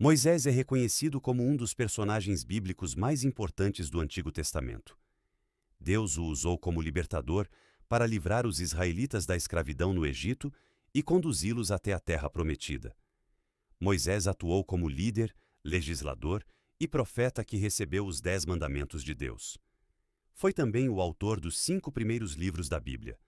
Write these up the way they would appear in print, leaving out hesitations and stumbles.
Moisés é reconhecido como um dos personagens bíblicos mais importantes do Antigo Testamento. Deus o usou como libertador para livrar os israelitas da escravidão no Egito e conduzi-los até a Terra Prometida. Moisés atuou como líder, legislador e profeta que recebeu os 10 mandamentos de Deus. Foi também o autor dos 5 primeiros livros da Bíblia.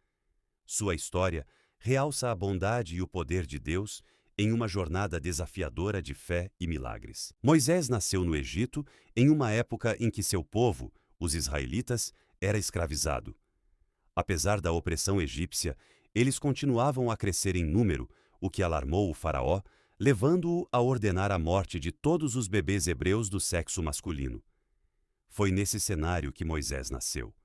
Sua história realça a bondade e o poder de Deus em uma jornada desafiadora de fé e milagres. Moisés nasceu no Egito em uma época em que seu povo, os israelitas, era escravizado. Apesar da opressão egípcia, eles continuavam a crescer em número, o que alarmou o faraó, levando-o a ordenar a morte de todos os bebês hebreus do sexo masculino. Foi nesse cenário que Moisés nasceu.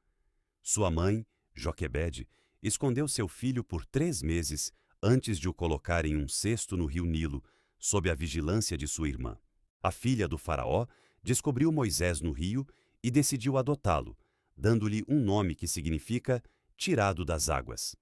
Sua mãe, Joquebede, escondeu seu filho por 3 meses antes de o colocar em um cesto no rio Nilo, sob a vigilância de sua irmã. A filha do faraó descobriu Moisés no rio e decidiu adotá-lo, dando-lhe um nome que significa tirado das águas.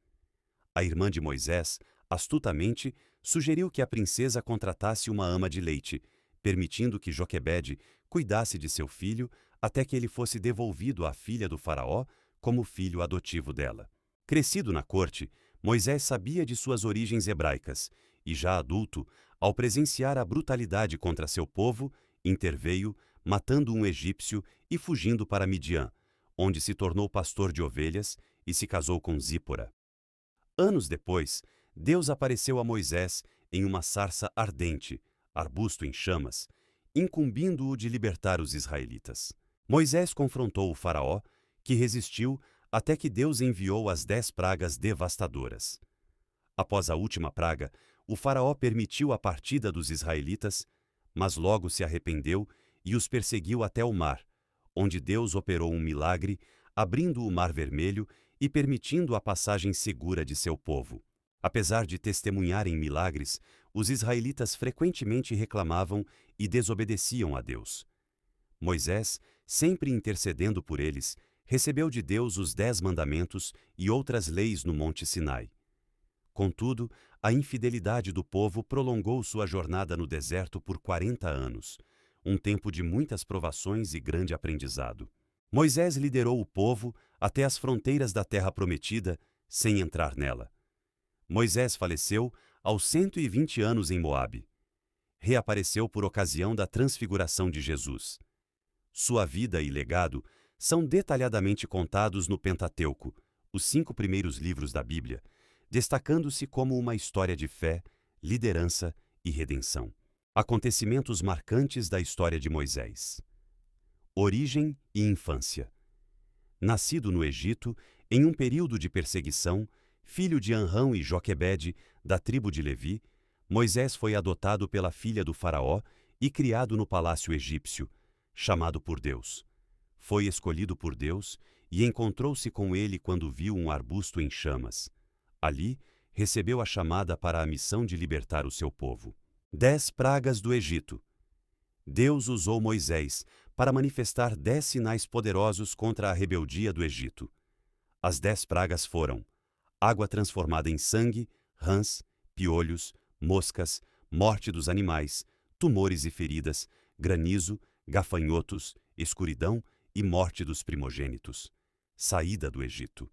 A irmã de Moisés, astutamente, sugeriu que a princesa contratasse uma ama de leite, permitindo que Joquebede cuidasse de seu filho até que ele fosse devolvido à filha do faraó como filho adotivo dela. Crescido na corte, Moisés sabia de suas origens hebraicas e, já adulto, ao presenciar a brutalidade contra seu povo, interveio, matando um egípcio e fugindo para Midian, onde se tornou pastor de ovelhas e se casou com Zípora. Anos depois, Deus apareceu a Moisés em uma sarça ardente, arbusto em chamas, incumbindo-o de libertar os israelitas. Moisés confrontou o faraó, que resistiu até que Deus enviou as 10 pragas devastadoras. Após a última praga, o faraó permitiu a partida dos israelitas, mas logo se arrependeu e os perseguiu até o mar, onde Deus operou um milagre, abrindo o Mar Vermelho e permitindo a passagem segura de seu povo. Apesar de testemunharem milagres, os israelitas frequentemente reclamavam e desobedeciam a Deus. Moisés, sempre intercedendo por eles, recebeu de Deus os 10 mandamentos e outras leis no Monte Sinai. Contudo, a infidelidade do povo prolongou sua jornada no deserto por 40 anos, um tempo de muitas provações e grande aprendizado. Moisés liderou o povo até as fronteiras da Terra Prometida, sem entrar nela. Moisés faleceu aos 120 anos em Moabe. Reapareceu por ocasião da transfiguração de Jesus. Sua vida e legado são detalhadamente contados no Pentateuco, os 5 primeiros livros da Bíblia, destacando-se como uma história de fé, liderança e redenção. Acontecimentos marcantes da história de Moisés. Origem e infância. Nascido no Egito, em um período de perseguição, filho de Anrão e Joquebede, da tribo de Levi, Moisés foi adotado pela filha do faraó e criado no palácio egípcio, chamado por Deus. Foi escolhido por Deus e encontrou-se com ele quando viu um arbusto em chamas. Ali, recebeu a chamada para a missão de libertar o seu povo. 10 pragas do Egito. Deus usou Moisés para manifestar 10 sinais poderosos contra a rebeldia do Egito. As 10 pragas foram água transformada em sangue, rãs, piolhos, moscas, morte dos animais, tumores e feridas, granizo, gafanhotos, escuridão e morte dos primogênitos. Saída do Egito.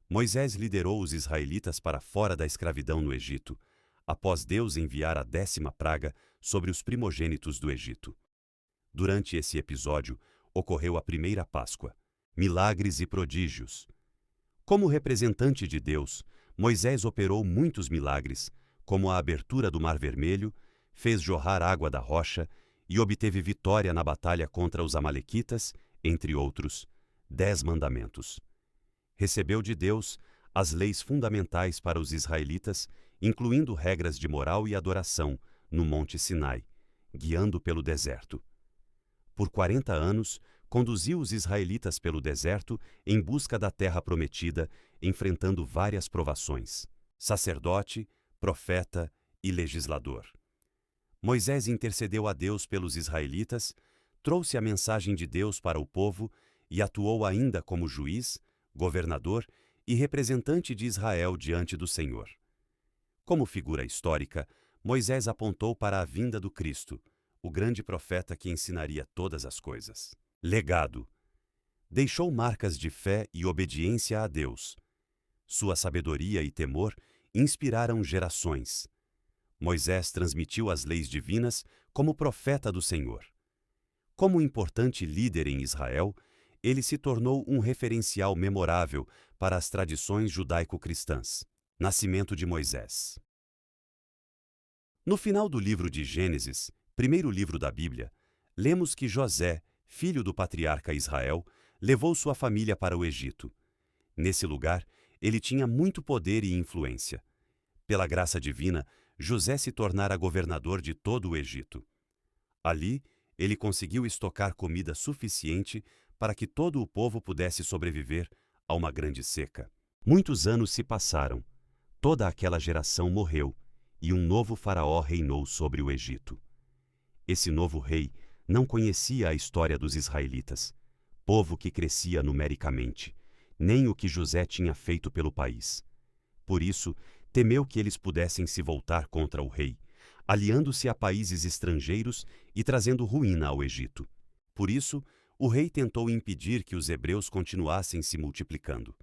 Moisés liderou os israelitas para fora da escravidão no Egito, após Deus enviar a 10ª praga sobre os primogênitos do Egito. Durante esse episódio, ocorreu a primeira Páscoa. Milagres e prodígios. Como representante de Deus, Moisés operou muitos milagres, como a abertura do Mar Vermelho, fez jorrar água da rocha e obteve vitória na batalha contra os amalequitas, entre outros, 10 mandamentos. Recebeu de Deus as leis fundamentais para os israelitas, incluindo regras de moral e adoração, no Monte Sinai, guiando pelo deserto. Por 40 anos, conduziu os israelitas pelo deserto em busca da terra prometida, enfrentando várias provações. Sacerdote, profeta e legislador. Moisés intercedeu a Deus pelos israelitas, trouxe a mensagem de Deus para o povo e atuou ainda como juiz, governador e representante de Israel diante do Senhor. Como figura histórica, Moisés apontou para a vinda do Cristo, o grande profeta que ensinaria todas as coisas. Legado. Deixou marcas de fé e obediência a Deus. Sua sabedoria e temor inspiraram gerações. Moisés transmitiu as leis divinas como profeta do Senhor. Como importante líder em Israel, ele se tornou um referencial memorável para as tradições judaico-cristãs. Nascimento de Moisés. No final do livro de Gênesis, primeiro livro da Bíblia, lemos que José, filho do patriarca Israel, levou sua família para o Egito. Nesse lugar, ele tinha muito poder e influência. Pela graça divina, José se tornara governador de todo o Egito. Ali, ele conseguiu estocar comida suficiente para que todo o povo pudesse sobreviver a uma grande seca. Muitos anos se passaram. Toda aquela geração morreu, e um novo faraó reinou sobre o Egito. Esse novo rei não conhecia a história dos israelitas, povo que crescia numericamente, nem o que José tinha feito pelo país. Por isso, temeu que eles pudessem se voltar contra o rei, aliando-se a países estrangeiros e trazendo ruína ao Egito. Por isso, o rei tentou impedir que os hebreus continuassem se multiplicando.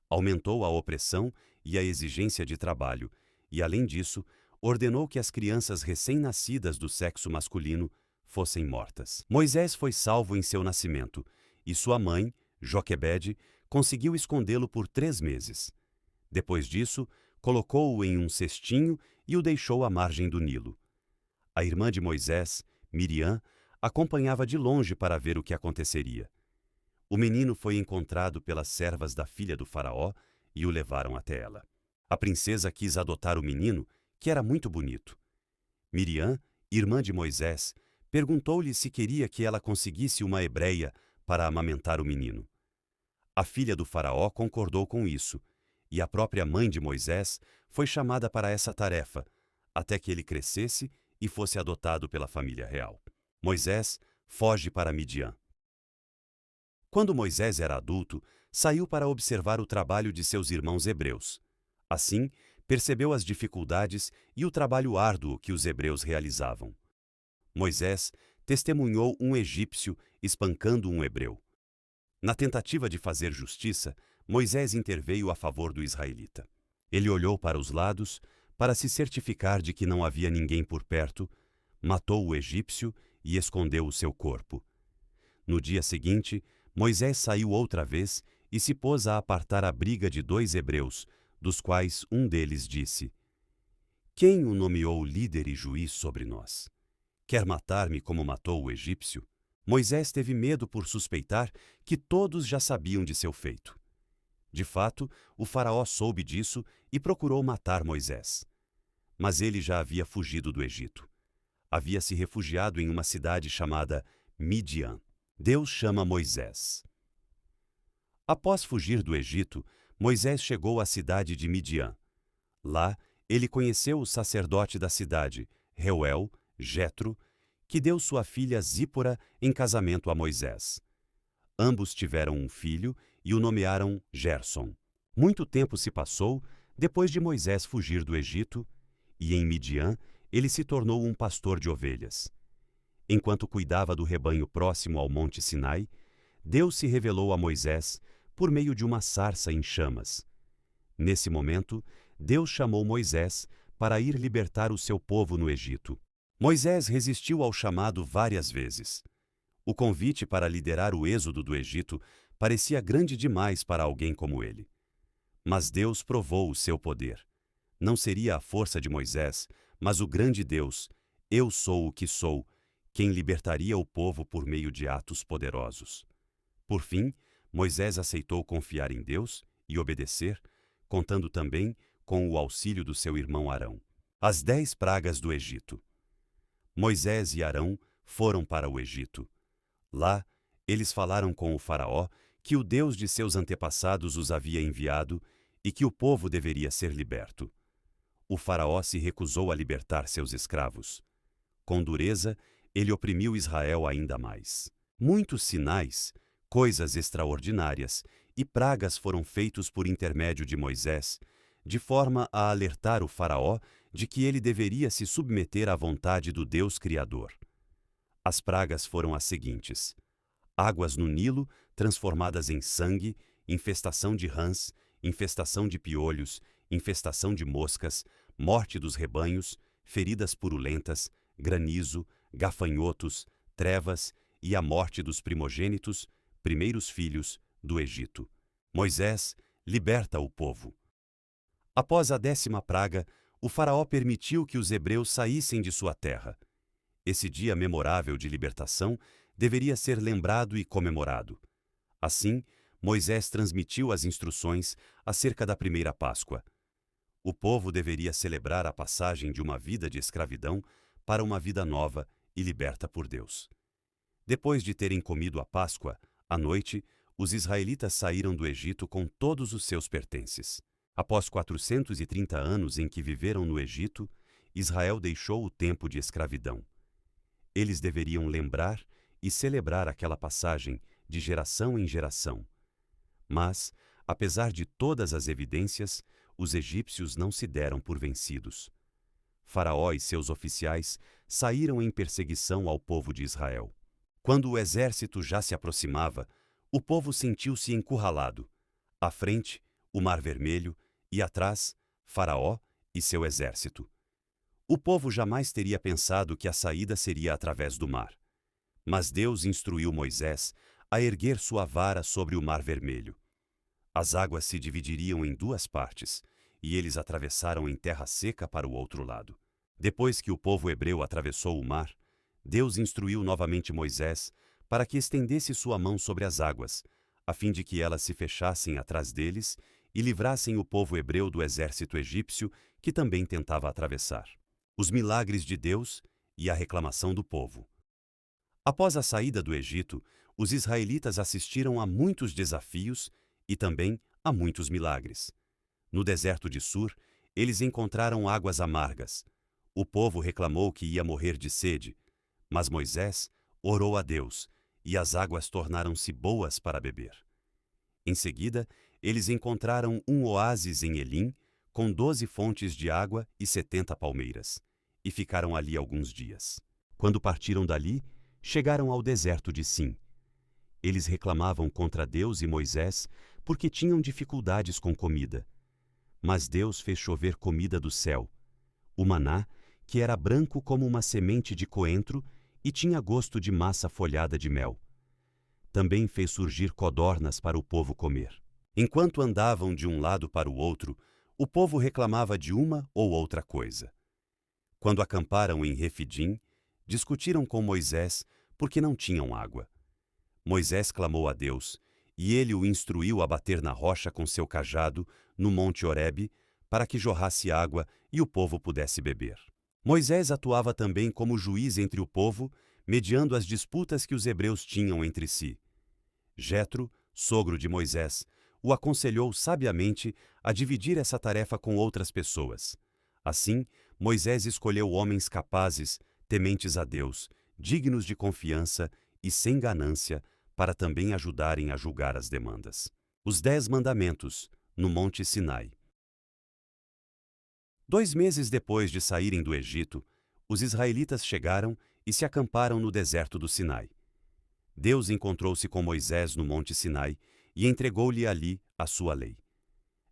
Aumentou a opressão e a exigência de trabalho, e, além disso, ordenou que as crianças recém-nascidas do sexo masculino fossem mortas. Moisés foi salvo em seu nascimento, e sua mãe, Joquebede, conseguiu escondê-lo por 3 meses. Depois disso, colocou-o em um cestinho e o deixou à margem do Nilo. A irmã de Moisés, Miriam, acompanhava de longe para ver o que aconteceria. O menino foi encontrado pelas servas da filha do faraó e o levaram até ela. A princesa quis adotar o menino, que era muito bonito. Miriam, irmã de Moisés, perguntou-lhe se queria que ela conseguisse uma hebreia para amamentar o menino. A filha do faraó concordou com isso, e a própria mãe de Moisés foi chamada para essa tarefa, até que ele crescesse e fosse adotado pela família real. Moisés foge para Midian. Quando Moisés era adulto, saiu para observar o trabalho de seus irmãos hebreus. Assim, percebeu as dificuldades e o trabalho árduo que os hebreus realizavam. Moisés testemunhou um egípcio espancando um hebreu. Na tentativa de fazer justiça, Moisés interveio a favor do israelita. Ele olhou para os lados, para se certificar de que não havia ninguém por perto, matou o egípcio e escondeu o seu corpo. No dia seguinte, Moisés saiu outra vez e se pôs a apartar a briga de 2 hebreus, dos quais um deles disse: "Quem o nomeou líder e juiz sobre nós? Quer matar-me como matou o egípcio?" Moisés teve medo por suspeitar que todos já sabiam de seu feito. De fato, o faraó soube disso e procurou matar Moisés. Mas ele já havia fugido do Egito. Havia se refugiado em uma cidade chamada Midian. Deus chama Moisés. Após fugir do Egito, Moisés chegou à cidade de Midian. Lá, ele conheceu o sacerdote da cidade, Reuel, Jetro, que deu sua filha Zípora em casamento a Moisés. Ambos tiveram um filho e o nomearam Gerson. Muito tempo se passou depois de Moisés fugir do Egito, e em Midian ele se tornou um pastor de ovelhas. Enquanto cuidava do rebanho próximo ao Monte Sinai, Deus se revelou a Moisés por meio de uma sarça em chamas. Nesse momento, Deus chamou Moisés para ir libertar o seu povo no Egito. Moisés resistiu ao chamado várias vezes. O convite para liderar o êxodo do Egito parecia grande demais para alguém como ele. Mas Deus provou o seu poder. Não seria a força de Moisés, mas o grande Deus, eu sou o que sou, quem libertaria o povo por meio de atos poderosos. Por fim, Moisés aceitou confiar em Deus e obedecer, contando também com o auxílio do seu irmão Arão. As 10 pragas do Egito. Moisés e Arão foram para o Egito. Lá, eles falaram com o faraó que o Deus de seus antepassados os havia enviado e que o povo deveria ser liberto. O faraó se recusou a libertar seus escravos. Com dureza, ele oprimiu Israel ainda mais. Muitos sinais, coisas extraordinárias e pragas foram feitos por intermédio de Moisés, de forma a alertar o faraó de que ele deveria se submeter à vontade do Deus Criador. As pragas foram as seguintes: águas no Nilo transformadas em sangue, infestação de rãs, infestação de piolhos, infestação de moscas, morte dos rebanhos, feridas purulentas, granizo, gafanhotos, trevas e a morte dos primogênitos, primeiros filhos, do Egito. Moisés liberta o povo. Após a 10ª praga, o faraó permitiu que os hebreus saíssem de sua terra. Esse dia memorável de libertação deveria ser lembrado e comemorado. Assim, Moisés transmitiu as instruções acerca da primeira Páscoa. O povo deveria celebrar a passagem de uma vida de escravidão para uma vida nova e liberta por Deus. Depois de terem comido a Páscoa, à noite, os israelitas saíram do Egito com todos os seus pertences. Após 430 anos em que viveram no Egito, Israel deixou o tempo de escravidão. Eles deveriam lembrar e celebrar aquela passagem de geração em geração. Mas, apesar de todas as evidências, os egípcios não se deram por vencidos. Faraó e seus oficiais saíram em perseguição ao povo de Israel. Quando o exército já se aproximava, o povo sentiu-se encurralado. À frente, o Mar Vermelho, e atrás, Faraó e seu exército. O povo jamais teria pensado que a saída seria através do mar. Mas Deus instruiu Moisés a erguer sua vara sobre o Mar Vermelho. As águas se dividiriam em 2 partes, e eles atravessaram em terra seca para o outro lado. Depois que o povo hebreu atravessou o mar, Deus instruiu novamente Moisés para que estendesse sua mão sobre as águas, a fim de que elas se fechassem atrás deles e livrassem o povo hebreu do exército egípcio que também tentava atravessar. Os milagres de Deus e a reclamação do povo. Após a saída do Egito, os israelitas assistiram a muitos desafios e também a muitos milagres. No deserto de Sur, eles encontraram águas amargas. O povo reclamou que ia morrer de sede, mas Moisés orou a Deus e as águas tornaram-se boas para beber. Em seguida, eles encontraram um oásis em Elim, com 12 fontes de água e 70 palmeiras, e ficaram ali alguns dias. Quando partiram dali, chegaram ao deserto de Sim. Eles reclamavam contra Deus e Moisés porque tinham dificuldades com comida. Mas Deus fez chover comida do céu, o maná, que era branco como uma semente de coentro e tinha gosto de massa folhada de mel. Também fez surgir codornas para o povo comer. Enquanto andavam de um lado para o outro, o povo reclamava de uma ou outra coisa. Quando acamparam em Refidim, discutiram com Moisés porque não tinham água. Moisés clamou a Deus, e ele o instruiu a bater na rocha com seu cajado, no monte Horebe, para que jorrasse água e o povo pudesse beber. Moisés atuava também como juiz entre o povo, mediando as disputas que os hebreus tinham entre si. Jetro, sogro de Moisés, o aconselhou sabiamente a dividir essa tarefa com outras pessoas. Assim, Moisés escolheu homens capazes, tementes a Deus, dignos de confiança e sem ganância, para também ajudarem a julgar as demandas. Os 10 Mandamentos, no Monte Sinai. 2 meses depois de saírem do Egito, os israelitas chegaram e se acamparam no deserto do Sinai. Deus encontrou-se com Moisés no Monte Sinai e entregou-lhe ali a sua lei.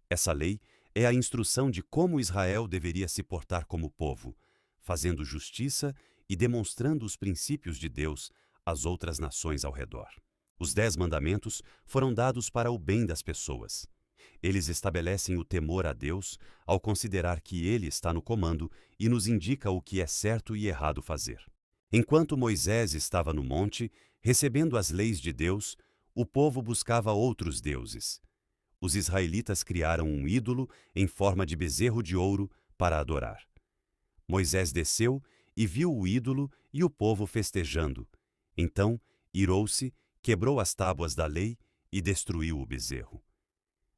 Essa lei é a instrução de como Israel deveria se portar como povo, fazendo justiça e demonstrando os princípios de Deus às outras nações ao redor. Os 10 mandamentos foram dados para o bem das pessoas. Eles estabelecem o temor a Deus ao considerar que Ele está no comando e nos indica o que é certo e errado fazer. Enquanto Moisés estava no monte, recebendo as leis de Deus, o povo buscava outros deuses. Os israelitas criaram um ídolo em forma de bezerro de ouro para adorar. Moisés desceu e viu o ídolo e o povo festejando. Então, irou-se, quebrou as tábuas da lei e destruiu o bezerro.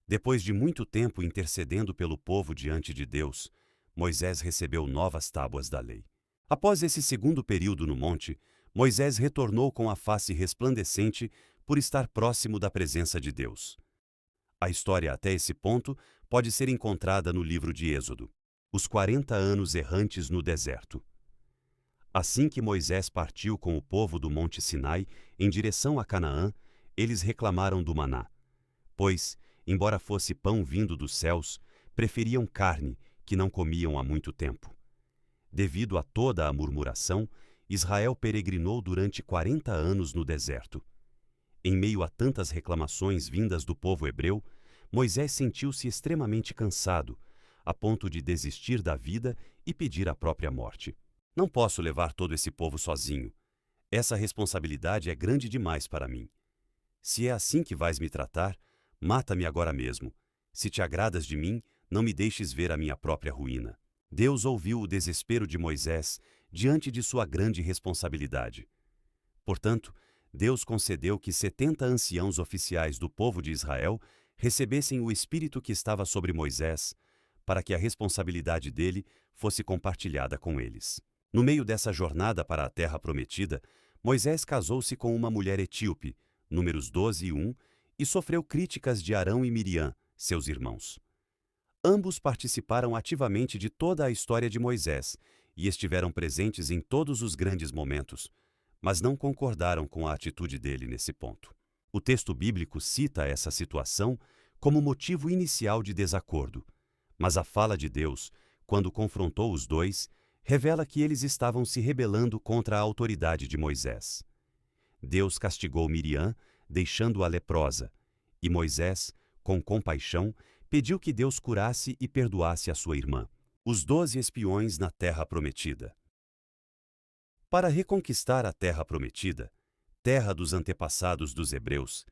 Depois de muito tempo intercedendo pelo povo diante de Deus, Moisés recebeu novas tábuas da lei. Após esse segundo período no monte, Moisés retornou com a face resplandecente por estar próximo da presença de Deus. A história até esse ponto pode ser encontrada no livro de Êxodo, os 40 anos errantes no deserto. Assim que Moisés partiu com o povo do Monte Sinai em direção a Canaã, eles reclamaram do maná, pois, embora fosse pão vindo dos céus, preferiam carne, que não comiam há muito tempo. Devido a toda a murmuração, Israel peregrinou durante 40 anos no deserto. Em meio a tantas reclamações vindas do povo hebreu, Moisés sentiu-se extremamente cansado, a ponto de desistir da vida e pedir a própria morte. Não posso levar todo esse povo sozinho. Essa responsabilidade é grande demais para mim. Se é assim que vais me tratar, mata-me agora mesmo. Se te agradas de mim, não me deixes ver a minha própria ruína. Deus ouviu o desespero de Moisés diante de sua grande responsabilidade. Portanto, Deus concedeu que 70 anciãos oficiais do povo de Israel recebessem o espírito que estava sobre Moisés, para que a responsabilidade dele fosse compartilhada com eles. No meio dessa jornada para a terra prometida, Moisés casou-se com uma mulher etíope, Números 12:1, e sofreu críticas de Arão e Miriam, seus irmãos. Ambos participaram ativamente de toda a história de Moisés e estiveram presentes em todos os grandes momentos, mas não concordaram com a atitude dele nesse ponto. O texto bíblico cita essa situação como motivo inicial de desacordo, mas a fala de Deus, quando confrontou os dois, revela que eles estavam se rebelando contra a autoridade de Moisés. Deus castigou Miriam, deixando-a leprosa, e Moisés, com compaixão, pediu que Deus curasse e perdoasse a sua irmã. Os 12 espiões na Terra Prometida. Para reconquistar a Terra Prometida, terra dos antepassados dos hebreus,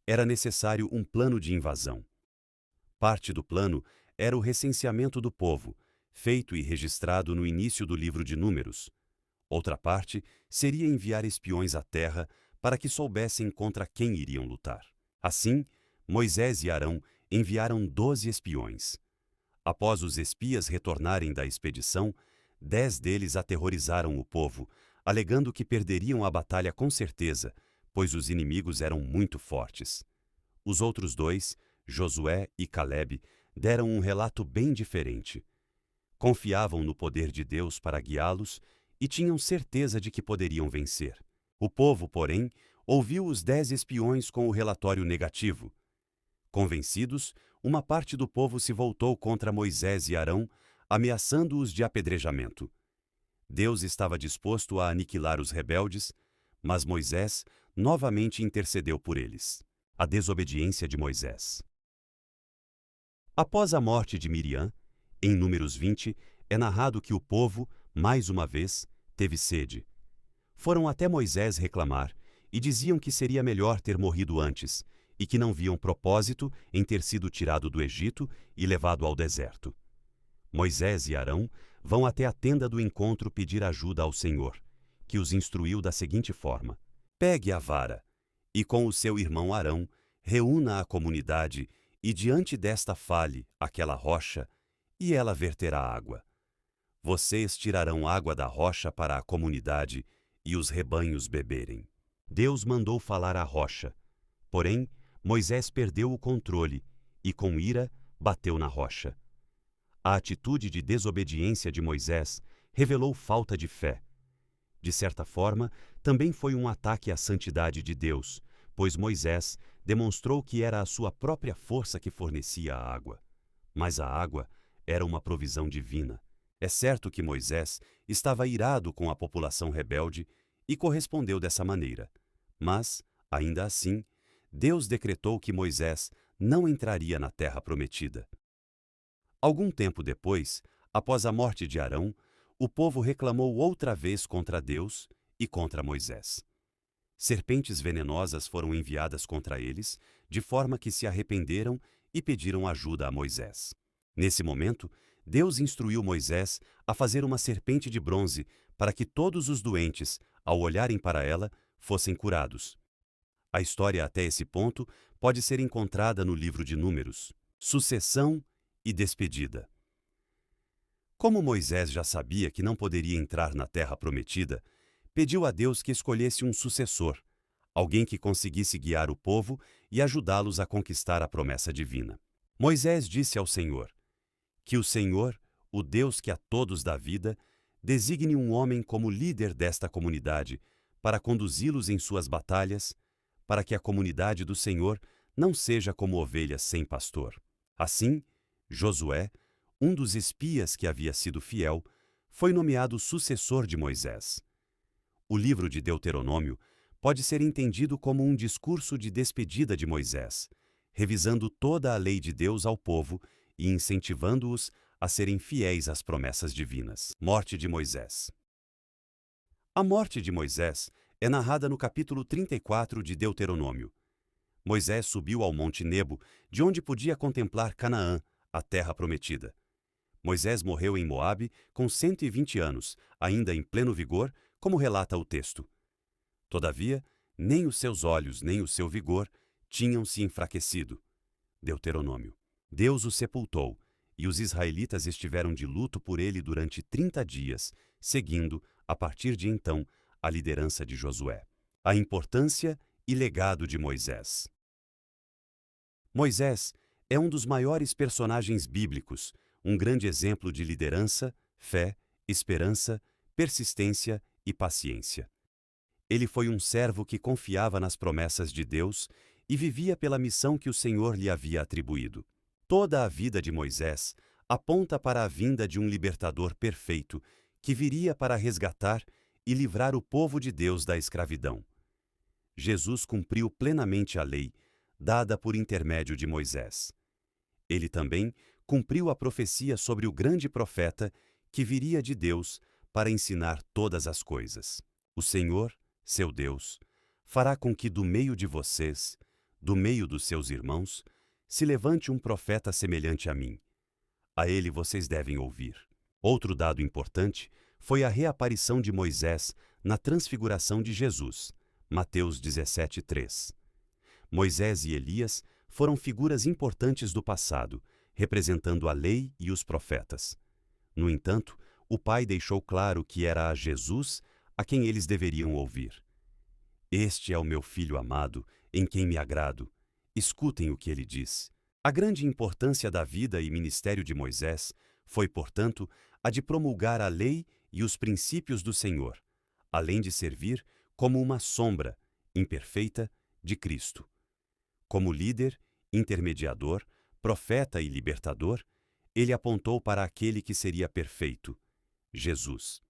era necessário um plano de invasão. Parte do plano era o recenseamento do povo, feito e registrado no início do livro de Números. Outra parte seria enviar espiões à terra para que soubessem contra quem iriam lutar. Assim, Moisés e Arão enviaram 12 espiões. Após os espias retornarem da expedição, 10 deles aterrorizaram o povo, alegando que perderiam a batalha com certeza, pois os inimigos eram muito fortes. Os outros 2, Josué e Calebe, deram um relato bem diferente. Confiavam no poder de Deus para guiá-los e tinham certeza de que poderiam vencer. O povo, porém, ouviu os 10 espiões com o relatório negativo. Convencidos, uma parte do povo se voltou contra Moisés e Arão, ameaçando-os de apedrejamento. Deus estava disposto a aniquilar os rebeldes, mas Moisés novamente intercedeu por eles. A desobediência de Moisés. Após a morte de Miriam, em Números 20, é narrado que o povo, mais uma vez, teve sede. Foram até Moisés reclamar e diziam que seria melhor ter morrido antes e que não viam propósito em ter sido tirado do Egito e levado ao deserto. Moisés e Arão vão até a tenda do encontro pedir ajuda ao Senhor, que os instruiu da seguinte forma: pegue a vara e com o seu irmão Arão reúna a comunidade e diante desta fale aquela rocha e ela verterá água. Vocês tirarão água da rocha para a comunidade e os rebanhos beberem. Deus mandou falar à rocha, porém Moisés perdeu o controle e com ira bateu na rocha. A atitude de desobediência de Moisés revelou falta de fé. De certa forma, também foi um ataque à santidade de Deus, pois Moisés demonstrou que era a sua própria força que fornecia a água. Mas a água era uma provisão divina. É certo que Moisés estava irado com a população rebelde e correspondeu dessa maneira. Mas, ainda assim, Deus decretou que Moisés não entraria na terra prometida. Algum tempo depois, após a morte de Arão, o povo reclamou outra vez contra Deus e contra Moisés. Serpentes venenosas foram enviadas contra eles, de forma que se arrependeram e pediram ajuda a Moisés. Nesse momento, Deus instruiu Moisés a fazer uma serpente de bronze para que todos os doentes, ao olharem para ela, fossem curados. A história até esse ponto pode ser encontrada no livro de Números. Sucessão e despedida. Como Moisés já sabia que não poderia entrar na terra prometida, pediu a Deus que escolhesse um sucessor, alguém que conseguisse guiar o povo e ajudá-los a conquistar a promessa divina. Moisés disse ao Senhor: que o Senhor, o Deus que a todos dá vida, Designe um homem como líder desta comunidade para conduzi-los em suas batalhas, para que a comunidade do Senhor não seja como ovelhas sem pastor. Assim, Josué, um dos espias que havia sido fiel, foi nomeado sucessor de Moisés. O livro de Deuteronômio pode ser entendido como um discurso de despedida de Moisés, revisando toda a lei de Deus ao povo e incentivando-os a serem fiéis às promessas divinas. Morte de Moisés. A morte de Moisés é narrada no capítulo 34 de Deuteronômio. Moisés subiu ao Monte Nebo, de onde podia contemplar Canaã, a terra prometida. Moisés morreu em Moabe com 120 anos, ainda em pleno vigor, como relata o texto. Todavia, nem os seus olhos nem o seu vigor tinham se enfraquecido. Deuteronômio. Deus o sepultou, e os israelitas estiveram de luto por ele durante 30 dias, seguindo, a partir de então, a liderança de Josué. A importância e legado de Moisés. Moisés é um dos maiores personagens bíblicos, um grande exemplo de liderança, fé, esperança, persistência e paciência. Ele foi um servo que confiava nas promessas de Deus e vivia pela missão que o Senhor lhe havia atribuído. Toda a vida de Moisés aponta para a vinda de um libertador perfeito que viria para resgatar e livrar o povo de Deus da escravidão. Jesus cumpriu plenamente a lei, dada por intermédio de Moisés. Ele também cumpriu a profecia sobre o grande profeta que viria de Deus para ensinar todas as coisas. O Senhor, seu Deus, fará com que do meio de vocês, do meio dos seus irmãos, se levante um profeta semelhante a mim. A ele vocês devem ouvir. Outro dado importante foi a reaparição de Moisés na transfiguração de Jesus, Mateus 17:3. Moisés e Elias foram figuras importantes do passado, representando a lei e os profetas. No entanto, o Pai deixou claro que era a Jesus a quem eles deveriam ouvir. Este é o meu Filho amado, em quem me agrado. Escutem o que ele diz. A grande importância da vida e ministério de Moisés foi, portanto, a de promulgar a lei e os princípios do Senhor, além de servir como uma sombra, imperfeita, de Cristo. Como líder, intermediador, profeta e libertador, ele apontou para aquele que seria perfeito, Jesus.